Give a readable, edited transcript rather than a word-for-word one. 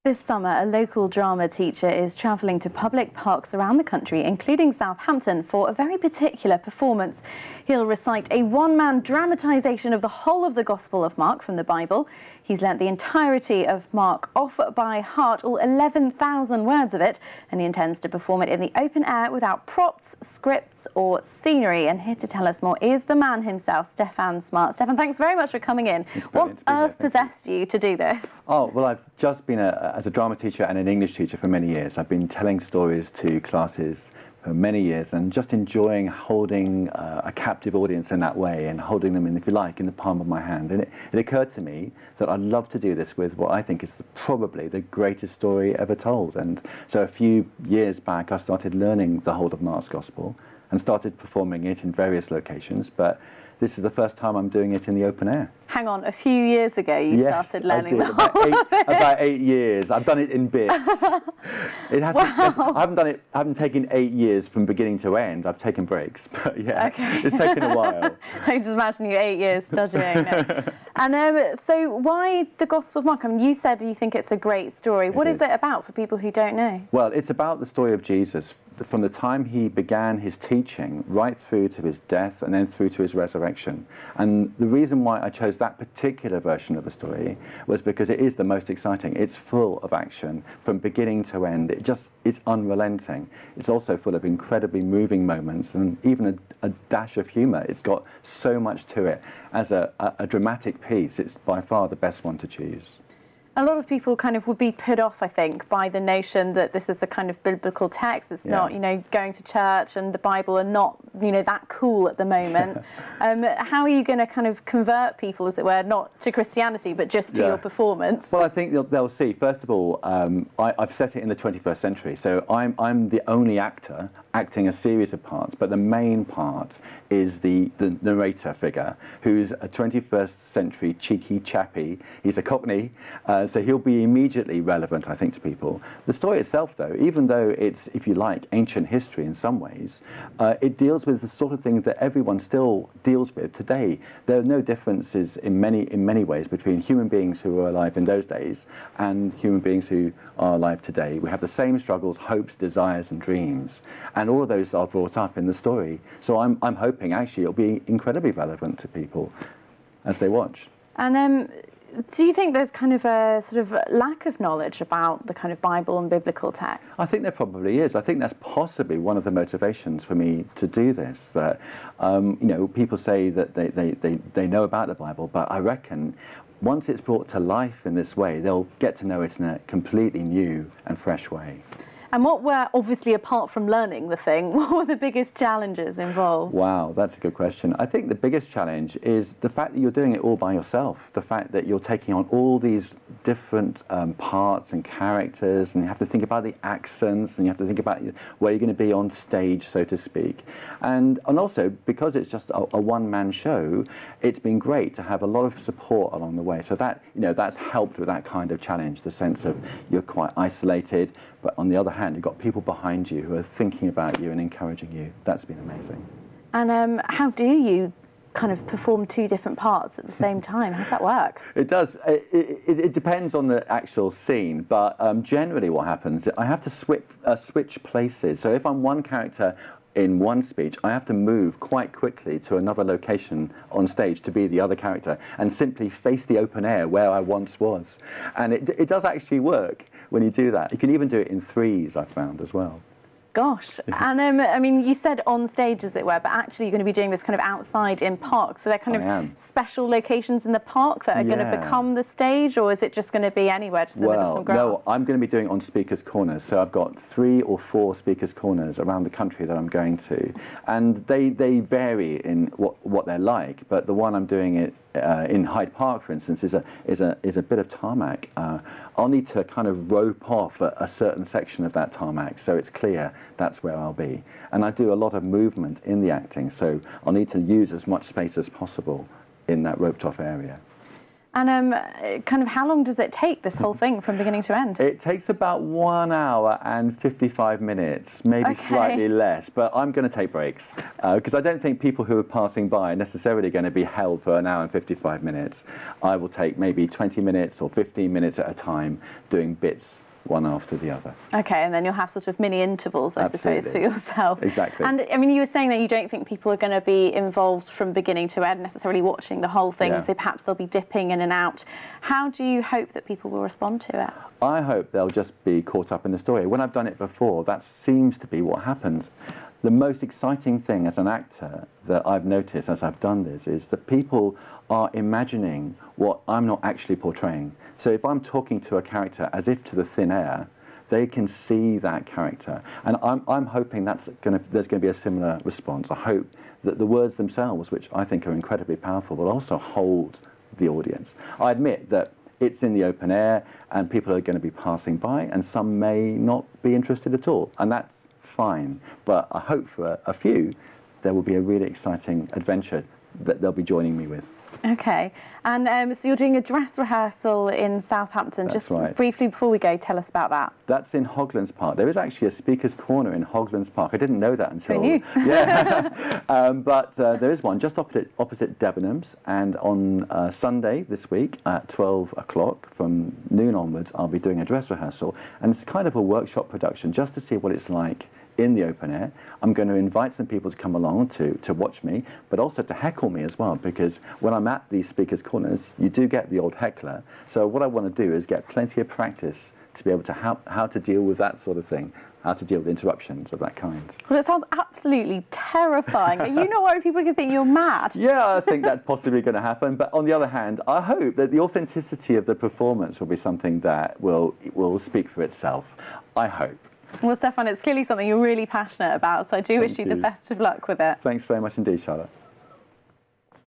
This summer, a local drama teacher is travelling to public parks around the country, including Southampton, for a very particular performance. He'll recite a one-man dramatisation of the whole of the Gospel of Mark from the Bible. He's learnt the entirety of Mark off by heart, all 11,000 words of it, and he intends to perform it in the open air without props, scripts or scenery. And here to tell us more is the man himself, Stefan Smart. Stefan, thanks very much for coming in. What on earth possessed you to do this? Oh, well, I've just been as a drama teacher and an English teacher for many years. I've been telling stories to classes for many years and just enjoying holding a captive audience in that way and holding them, if you like, in the palm of my hand. And it occurred to me that I'd love to do this with what I think is probably the greatest story ever told. And so a few years back, I started learning the whole of Mark's Gospel and started performing it in various locations. But this is the first time I'm doing it in the open air. Hang on, a few years ago you started learning the whole of it? About 8 years. I've done it in bits. I haven't taken 8 years from beginning to end. I've taken breaks, but yeah, okay. It's taken a while. I just imagine you 8 years studying. And so why the Gospel of Mark? I mean, you said you think it's a great story. What is it about for people who don't know? Well, it's about the story of Jesus from the time he began his teaching right through to his death and then through to his resurrection. And the reason why I chose that particular version of the story was because it is the most exciting. It's full of action from beginning to end. It's unrelenting. It's also full of incredibly moving moments and even a dash of humour. It's got so much to it. As a dramatic piece, it's by far the best one to choose. A lot of people kind of would be put off, I think, by the notion that this is a kind of biblical text. It's not, going to church and the Bible are not, that cool at the moment. How are you going to kind of convert people, as it were, not to Christianity, but just to your performance? Well, I think they'll see. First of all, I've set it in the 21st century, so I'm the only actor acting a series of parts, but the main part is the narrator figure, who's a 21st century cheeky chappy. He's a Cockney, so he'll be immediately relevant, I think, to people. The story itself, though, even though it's, if you like, ancient history in some ways, it deals with the sort of things that everyone still deals with today. There are no differences in many ways between human beings who were alive in those days and human beings who are alive today. We have the same struggles, hopes, desires and dreams, and all of those are brought up in the story. So I'm hoping actually it'll be incredibly relevant to people as they watch. And do you think there's kind of a sort of lack of knowledge about the kind of Bible and biblical text? I think there probably is. I think that's possibly one of the motivations for me to do this. That people say that they know about the Bible, but I reckon once it's brought to life in this way, they'll get to know it in a completely new and fresh way. And what were, obviously, apart from learning the thing, what were the biggest challenges involved? Wow, that's a good question. I think the biggest challenge is the fact that you're doing it all by yourself, the fact that you're taking on all these different parts and characters, and you have to think about the accents, and you have to think about where you're going to be on stage, so to speak. And also, because it's just a one-man show, it's been great to have a lot of support along the way. So that, that's helped with that kind of challenge, the sense of you're quite isolated, but on the other hand, you've got people behind you who are thinking about you and encouraging you. That's been amazing. And how do you kind of perform two different parts at the same time? How does that work? It does. It depends on the actual scene, but generally what happens, I have to switch places. So if I'm one character in one speech, I have to move quite quickly to another location on stage to be the other character and simply face the open air where I once was. And it does actually work when you do that. You can even do it in threes, I've found, as well. Gosh. And I mean, you said on stage, as it were, but actually you're going to be doing this kind of outside in parks. So they're kind of special locations in the park that are going to become the stage, or is it just going to be anywhere, just in the middle of some grass? No, I'm going to be doing it on speakers' corners. So I've got 3 or 4 speakers' corners around the country that I'm going to, and they vary in what they're like. But the one I'm doing it in Hyde Park, for instance, is a bit of tarmac. I'll need to kind of rope off a certain section of that tarmac so it's clear that's where I'll be. And I do a lot of movement in the acting, so I'll need to use as much space as possible in that roped off area. And kind of how long does it take, this whole thing, from beginning to end? It takes about 1 hour and 55 minutes, maybe slightly less, but I'm going to take breaks because I don't think people who are passing by are necessarily going to be held for 1 hour and 55 minutes. I will take maybe 20 minutes or 15 minutes at a time doing bits one after the other. Okay, and then you'll have sort of mini intervals, I suppose, for yourself. Exactly. And I mean, you were saying that you don't think people are going to be involved from beginning to end, necessarily watching the whole thing, so perhaps they'll be dipping in and out. How do you hope that people will respond to it? I hope they'll just be caught up in the story. When I've done it before, that seems to be what happens. The most exciting thing as an actor that I've noticed as I've done this is that people are imagining what I'm not actually portraying. So if I'm talking to a character as if to the thin air, they can see that character. And I'm hoping there's going to be a similar response. I hope that the words themselves, which I think are incredibly powerful, will also hold the audience. I admit that it's in the open air and people are going to be passing by and some may not be interested at all. And that's fine. But I hope for a few there will be a really exciting adventure that they'll be joining me with. Okay, and so you're doing a dress rehearsal in Southampton. That's just right. Briefly before we go, tell us about that. That's in Hoglands Park. There is actually a speaker's corner in Hoglands Park. I didn't know that until... Who knew? Yeah, but there is one just opposite Debenhams, and on Sunday this week at 12 o'clock from noon onwards, I'll be doing a dress rehearsal, and it's kind of a workshop production just to see what it's like in the open air. I'm going to invite some people to come along to watch me, but also to heckle me as well, because when I'm at these speakers' corners, you do get the old heckler. So what I want to do is get plenty of practice to be able to how to deal with that sort of thing, how to deal with interruptions of that kind. Well, it sounds absolutely terrifying. Are you not worried people can think you're mad? Yeah, I think that's possibly going to happen. But on the other hand, I hope that the authenticity of the performance will be something that will speak for itself. I hope. Well, Stefan, it's clearly something you're really passionate about, so I do wish you the best of luck with it. Thanks very much indeed, Charlotte.